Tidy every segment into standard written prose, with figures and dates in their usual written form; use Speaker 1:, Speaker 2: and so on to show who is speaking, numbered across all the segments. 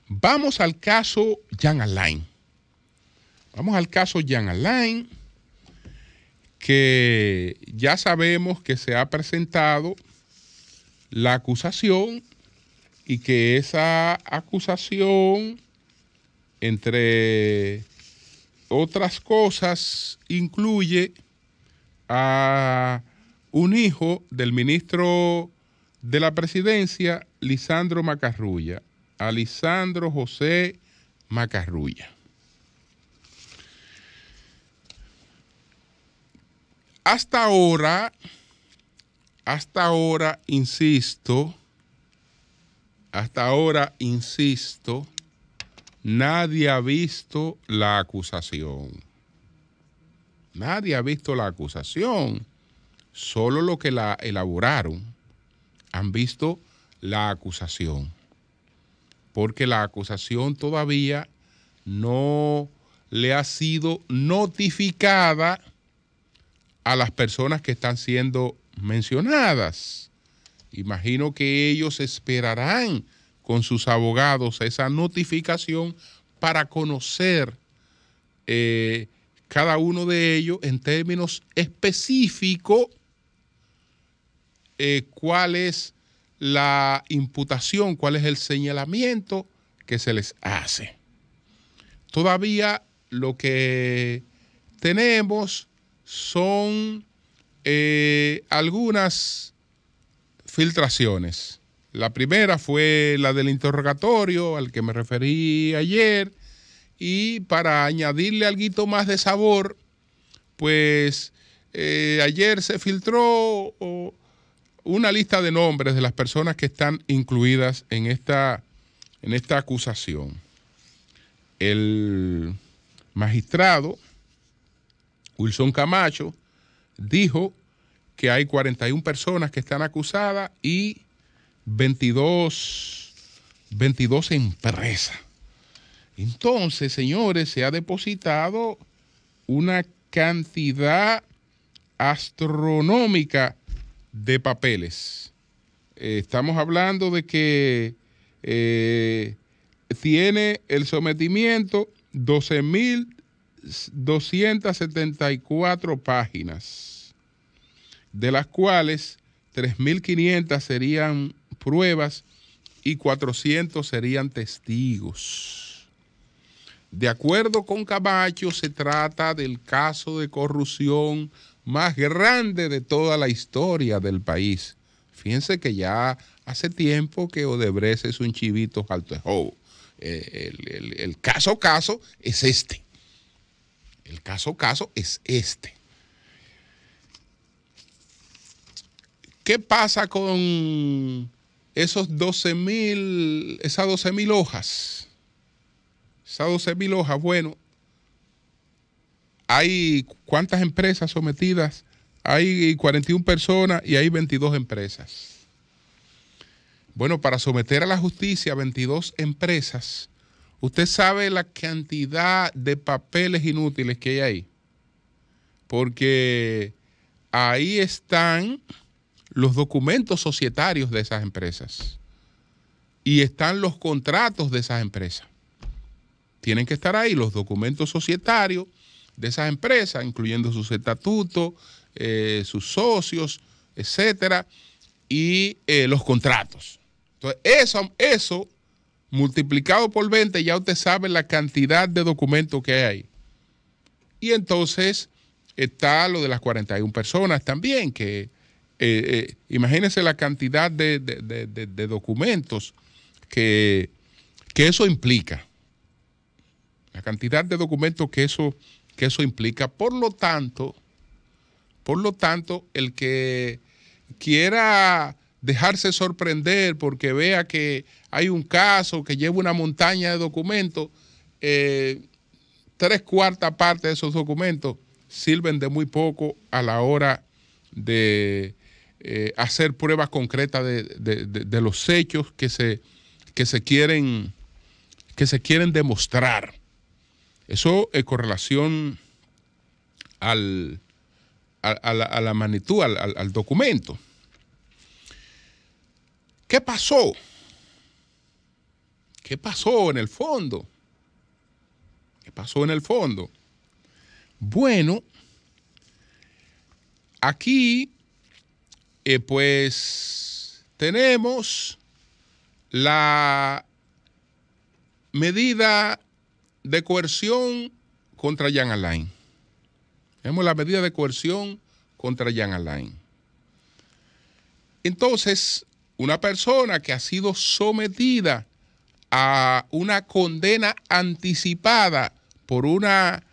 Speaker 1: Vamos al caso Jean Alain. Vamos al caso Jean Alain, que ya sabemos que se ha presentado la acusación y que esa acusación, entre otras cosas, incluye a un hijo del ministro de la presidencia, Lisandro Macarrulla, a Lisandro José Macarrulla. Hasta ahora, insisto, nadie ha visto la acusación. Nadie ha visto la acusación. Solo los que la elaboraron han visto la acusación. Porque la acusación todavía no le ha sido notificada a las personas que están siendo mencionadas. Imagino que ellos esperarán con sus abogados esa notificación para conocer cada uno de ellos en términos específicos cuál es la imputación, cuál es el señalamiento que se les hace. Todavía lo que tenemos son algunas filtraciones. La primera fue la del interrogatorio al que me referí ayer, y para añadirle algo más de sabor, pues ayer se filtró una lista de nombres de las personas que están incluidas en esta acusación. El magistrado Wilson Camacho dijo que hay 41 personas que están acusadas y 22 empresas. Entonces, señores, se ha depositado una cantidad astronómica de papeles. Estamos hablando de que tiene el sometimiento 12.274 páginas, de las cuales 3.500 serían pruebas y 400 serían testigos. De acuerdo con Camacho, se trata del caso de corrupción más grande de toda la historia del país. Fíjense que ya hace tiempo que Odebrecht es un chivito alto de jobo. El caso es este. El caso es este. ¿Qué pasa con esas 12.000 hojas? Esas 12.000 hojas, bueno, hay ¿cuántas empresas sometidas? Hay 41 personas y hay 22 empresas. Bueno, para someter a la justicia 22 empresas, usted sabe la cantidad de papeles inútiles que hay ahí. Porque ahí están los documentos societarios de esas empresas y están los contratos de esas empresas. Tienen que estar ahí los documentos societarios de esas empresas, incluyendo sus estatutos, sus socios, etcétera, y los contratos. Entonces, eso multiplicado por 20, ya usted sabe la cantidad de documentos que hay ahí. Y entonces está lo de las 41 personas también, que imagínense la cantidad de documentos que eso implica. La cantidad de documentos que eso implica. Por lo tanto, el que quiera dejarse sorprender porque vea que hay un caso que lleva una montaña de documentos, 3/4 partes de esos documentos sirven de muy poco a la hora de hacer pruebas concretas de los hechos que se quieren demostrar. Eso con relación al a la magnitud, al documento. ¿Qué pasó? ¿Qué pasó en el fondo? ¿Qué pasó en el fondo? Bueno, aquí pues tenemos la medida de coerción contra Jean Alain. Tenemos la medida de coerción contra Jean Alain. Entonces, una persona que ha sido sometida a una condena anticipada por una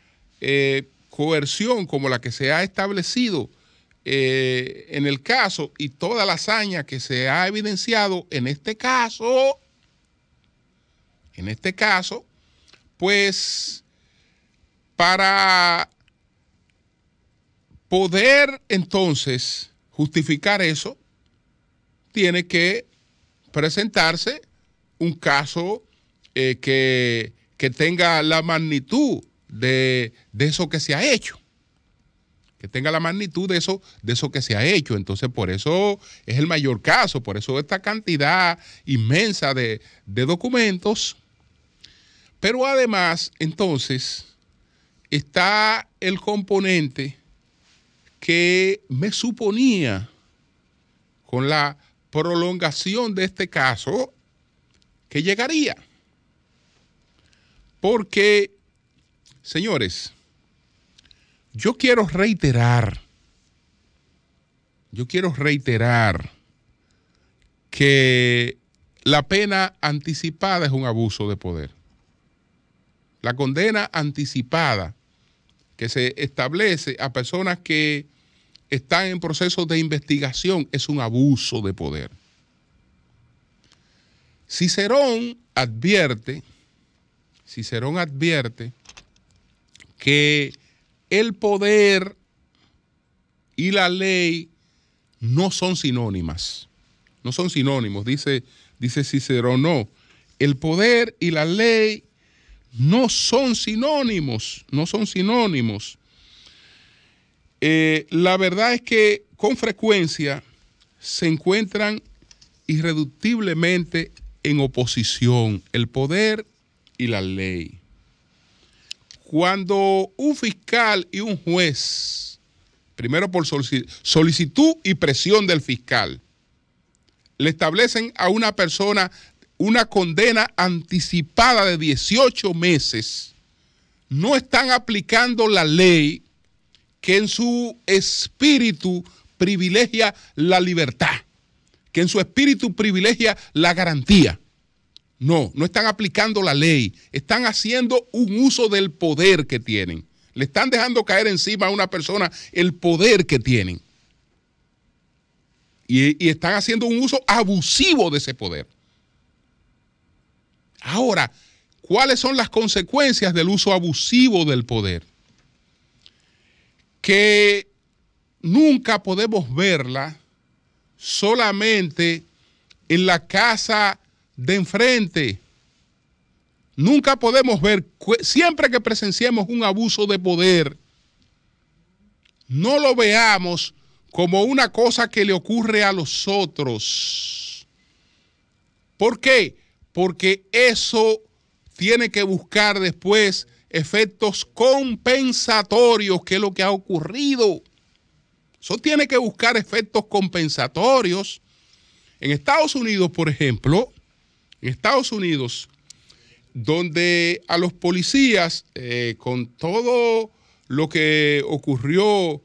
Speaker 1: coerción como la que se ha establecido en el caso y toda la hazaña que se ha evidenciado en este caso, pues para poder entonces justificar eso, tiene que presentarse un caso que tenga la magnitud de eso que se ha hecho. Que tenga la magnitud de eso que se ha hecho. Entonces, por eso es el mayor caso, por eso esta cantidad inmensa de documentos. Pero además, entonces, está el componente que me suponía con la prolongación de este caso que llegaría. Porque, señores, yo quiero reiterar que la pena anticipada es un abuso de poder. La condena anticipada que se establece a personas que están en procesos de investigación es un abuso de poder. Cicerón advierte que el poder y la ley no son sinónimas. No son sinónimos, dice Cicerón, no. El poder y la ley no son sinónimos, no son sinónimos. La verdad es que con frecuencia se encuentran irreductiblemente en oposición el poder y la ley. Cuando un fiscal y un juez, primero por solicitud y presión del fiscal, le establecen a una persona una condena anticipada de 18 meses, no están aplicando la ley que en su espíritu privilegia la libertad, que en su espíritu privilegia la garantía. No están aplicando la ley, están haciendo un uso del poder que tienen. Le están dejando caer encima a una persona el poder que tienen. Y están haciendo un uso abusivo de ese poder. Ahora, ¿cuáles son las consecuencias del uso abusivo del poder? Que nunca podemos verla solamente en la casa de enfrente. Nunca podemos ver, siempre que presenciemos un abuso de poder, no lo veamos como una cosa que le ocurre a los otros. ¿Por qué? Porque eso tiene que buscar después efectos compensatorios, que es lo que ha ocurrido. Eso tiene que buscar efectos compensatorios. En Estados Unidos, por ejemplo, donde a los policías, con todo lo que ocurrió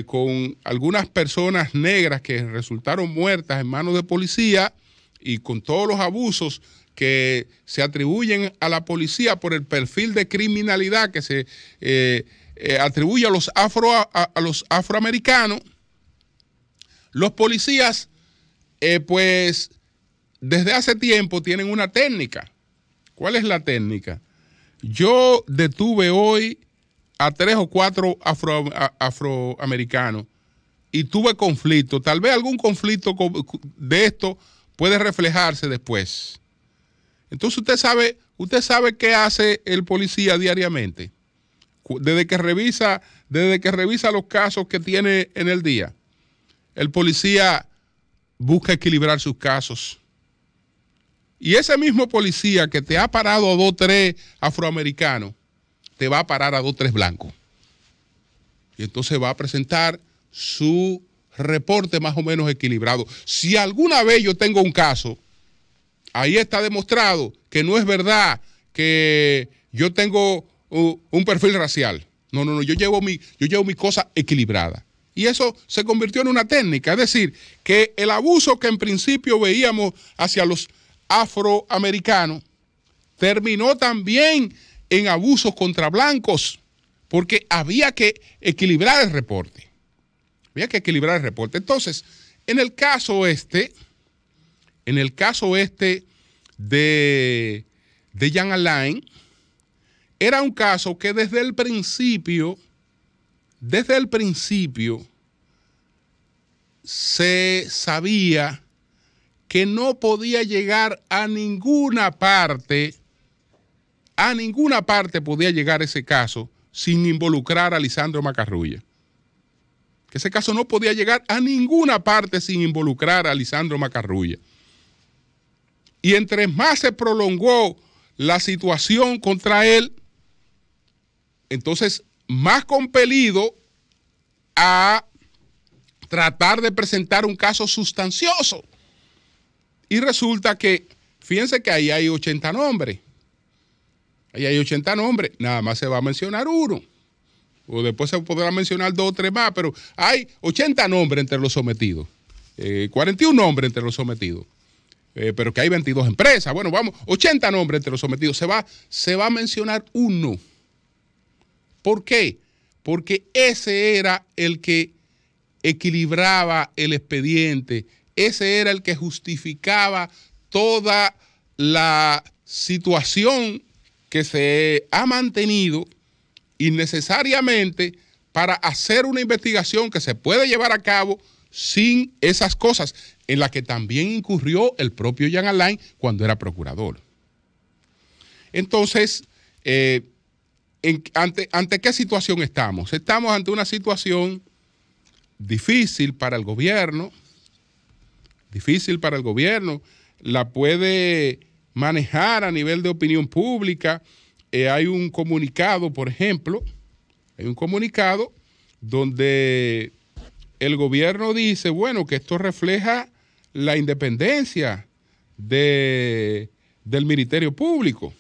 Speaker 1: con algunas personas negras que resultaron muertas en manos de policía y con todos los abusos que se atribuyen a la policía por el perfil de criminalidad que se atribuye a los afroamericanos, los policías, pues, desde hace tiempo tienen una técnica. ¿Cuál es la técnica? Yo detuve hoy a 3 o 4 afroamericanos y tuve conflicto. Tal vez algún conflicto de esto puede reflejarse después. Entonces usted sabe qué hace el policía diariamente. desde que revisa los casos que tiene en el día, el policía busca equilibrar sus casos. Y ese mismo policía que te ha parado a 2 o 3 afroamericanos, te va a parar a 2 o 3 blancos. Y entonces va a presentar su reporte más o menos equilibrado. Si alguna vez yo tengo un caso, ahí está demostrado que no es verdad que yo tengo un perfil racial. No, yo llevo mi cosa equilibrada. Y eso se convirtió en una técnica. Es decir, que el abuso que en principio veíamos hacia los afroamericanos terminó también en abusos contra blancos, porque había que equilibrar el reporte. Entonces, en el caso este de Jean Alain, era un caso que desde el principio se sabía que no podía llegar a ninguna parte podía llegar ese caso sin involucrar a Lisandro Macarrulla. Que ese caso no podía llegar a ninguna parte sin involucrar a Lisandro Macarrulla. Y entre más se prolongó la situación contra él, entonces más compelido a tratar de presentar un caso sustancioso. Y resulta que, fíjense que ahí hay 80 nombres. Nada más se va a mencionar uno. O después se podrá mencionar 2 o 3 más, pero hay 80 nombres entre los sometidos. 41 nombres entre los sometidos. Pero que hay 22 empresas. Bueno, 80 nombres entre los sometidos. Se va a mencionar uno. ¿Por qué? Porque ese era el que equilibraba el expediente. Ese era el que justificaba toda la situación que se ha mantenido innecesariamente para hacer una investigación que se puede llevar a cabo sin esas cosas, en las que también incurrió el propio Jean Alain cuando era procurador. Entonces, ¿ante qué situación estamos? Estamos ante una situación difícil para el gobierno, la puede manejar a nivel de opinión pública. Hay un comunicado, por ejemplo, donde el gobierno dice, bueno, que esto refleja la independencia del Ministerio Público.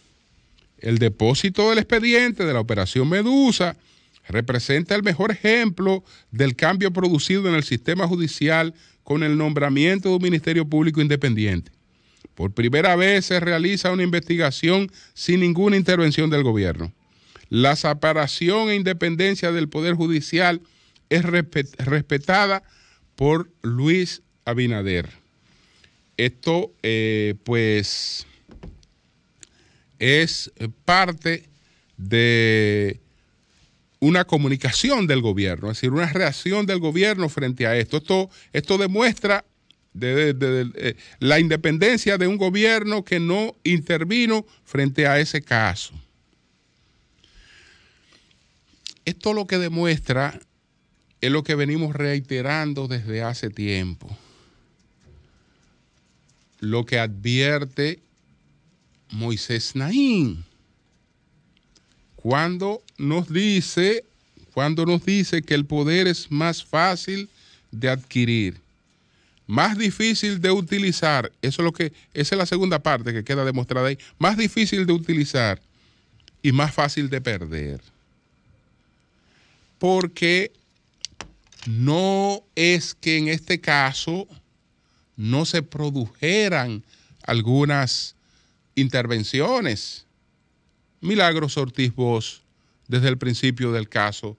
Speaker 1: El depósito del expediente de la Operación Medusa representa el mejor ejemplo del cambio producido en el sistema judicial con el nombramiento de un Ministerio Público independiente. Por primera vez se realiza una investigación sin ninguna intervención del gobierno. La separación e independencia del Poder Judicial es respetada por Luis Abinader. Esto, pues, es parte de una comunicación del gobierno, es decir, una reacción del gobierno frente a esto. Esto demuestra la independencia de un gobierno que no intervino frente a ese caso. Esto lo que demuestra es lo que venimos reiterando desde hace tiempo. Lo que advierte Moisés Naín cuando nos dice que el poder es más fácil de adquirir, más difícil de utilizar. Esa es la segunda parte que queda demostrada ahí. Más difícil de utilizar y más fácil de perder. Porque no es que en este caso no se produjeran algunas intervenciones. Milagros Ortiz Bosch, desde el principio del caso,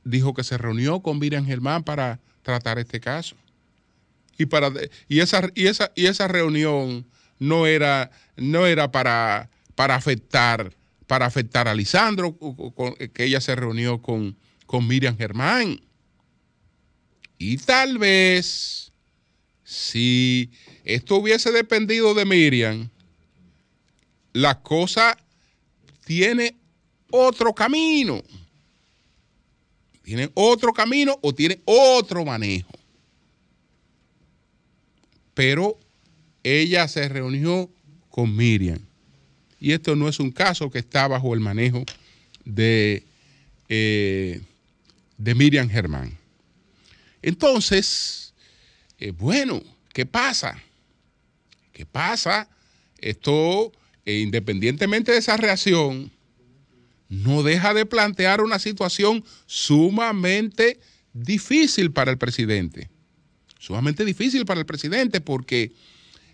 Speaker 1: dijo que se reunió con Miriam Germán para tratar este caso. Y esa reunión no era para afectar a Lisandro, que ella se reunió con Miriam Germán. Y tal vez, si esto hubiese dependido de Miriam, la cosa tiene otro camino. Tienen otro camino o tienen otro manejo. Pero ella se reunió con Miriam. Y esto no es un caso que está bajo el manejo de Miriam Germán. Entonces, bueno, ¿qué pasa? ¿Qué pasa? Esto, independientemente de esa reacción, no deja de plantear una situación sumamente difícil para el presidente. Sumamente difícil para el presidente porque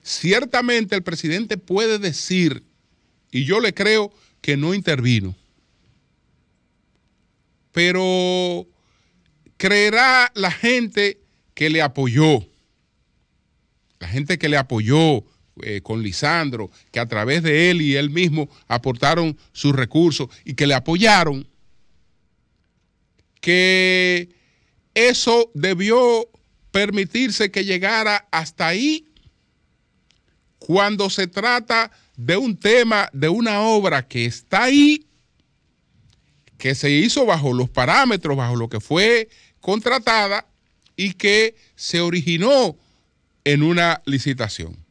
Speaker 1: ciertamente el presidente puede decir, y yo le creo que no intervino, pero creerá la gente que le apoyó, con Lisandro, que a través de él y él mismo aportaron sus recursos y que le apoyaron, que eso debió permitirse que llegara hasta ahí cuando se trata de un tema, de una obra que está ahí, que se hizo bajo los parámetros, bajo lo que fue contratada y que se originó en una licitación.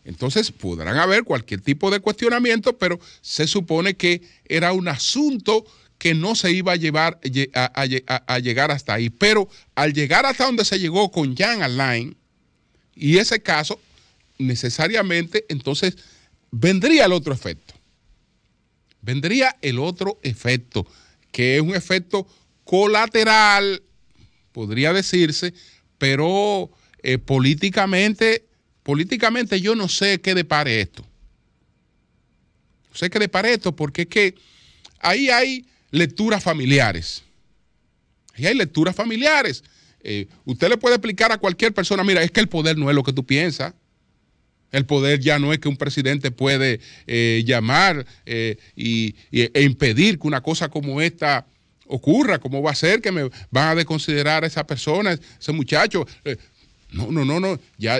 Speaker 1: Entonces podrán haber cualquier tipo de cuestionamiento, pero se supone que era un asunto que no se iba a llevar a llegar hasta ahí. Pero al llegar hasta donde se llegó con Jan Alain, y ese caso, necesariamente, entonces vendría el otro efecto. Vendría el otro efecto, que es un efecto colateral, podría decirse, pero políticamente yo no sé qué depare esto. No sé qué depare esto porque es que ahí hay lecturas familiares. Ahí hay lecturas familiares. Usted le puede explicar a cualquier persona, mira, es que el poder no es lo que tú piensas. El poder ya no es que un presidente puede llamar e impedir que una cosa como esta ocurra. ¿Cómo va a ser que me van a desconsiderar a esa persona, ese muchacho? No, ya,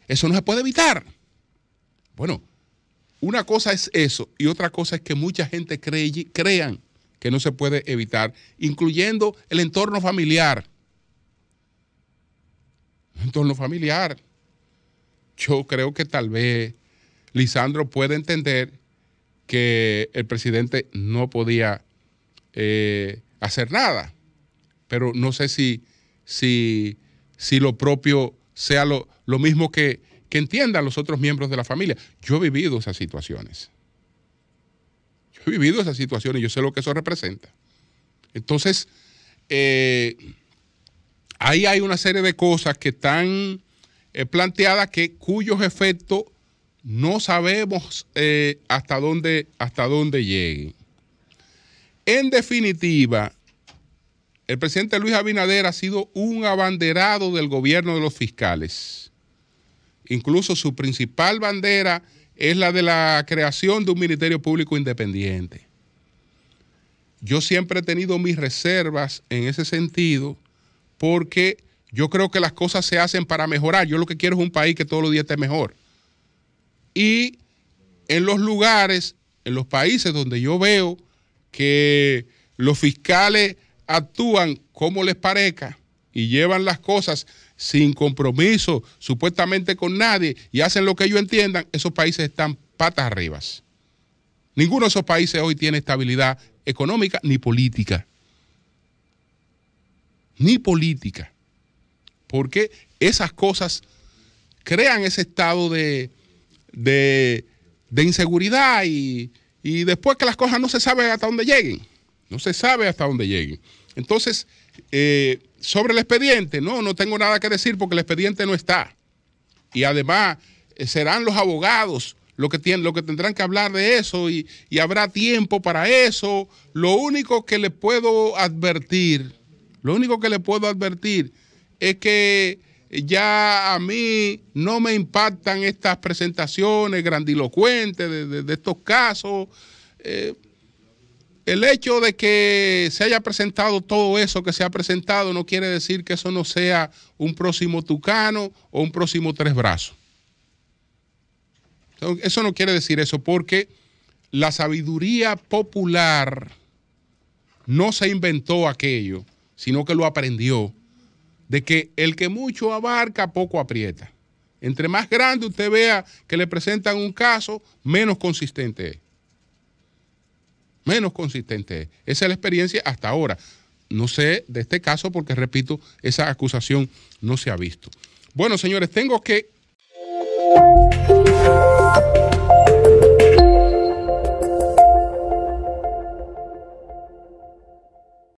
Speaker 1: eso no se puede evitar. Bueno, una cosa es eso y otra cosa es que mucha gente crean que no se puede evitar, incluyendo el entorno familiar. El entorno familiar. Yo creo que tal vez Lisandro puede entender que el presidente no podía hacer nada, pero no sé si lo propio sea lo mismo que entiendan los otros miembros de la familia. Yo he vivido esas situaciones. Yo sé lo que eso representa. Entonces, ahí hay una serie de cosas que están planteadas cuyos efectos no sabemos hasta dónde lleguen. En definitiva, el presidente Luis Abinader ha sido un abanderado del gobierno de los fiscales. Incluso su principal bandera es la de la creación de un Ministerio Público independiente. Yo siempre he tenido mis reservas en ese sentido porque yo creo que las cosas se hacen para mejorar. Yo lo que quiero es un país que todos los días esté mejor. Y en los lugares, en los países donde yo veo que los fiscales actúan como les parezca y llevan las cosas sin compromiso, supuestamente con nadie, y hacen lo que ellos entiendan, esos países están patas arriba. Ninguno de esos países hoy tiene estabilidad económica ni política. Ni política. Porque esas cosas crean ese estado de inseguridad y después que las cosas no se sabe hasta dónde lleguen. No se sabe hasta dónde lleguen. Entonces, sobre el expediente, no tengo nada que decir porque el expediente no está. Y además, serán los abogados los que tendrán que hablar de eso y habrá tiempo para eso. Lo único que le puedo advertir es que ya a mí no me impactan estas presentaciones grandilocuentes de estos casos. El hecho de que se haya presentado todo eso que se ha presentado no quiere decir que eso no sea un próximo Tucano o un próximo Tres Brazos. Eso no quiere decir eso porque la sabiduría popular no se inventó aquello, sino que lo aprendió, de que el que mucho abarca, poco aprieta. Entre más grande usted vea que le presentan un caso, menos consistente es. Menos consistente es. Esa es la experiencia hasta ahora. No sé de este caso porque, repito, esa acusación no se ha visto. Bueno, señores, tengo que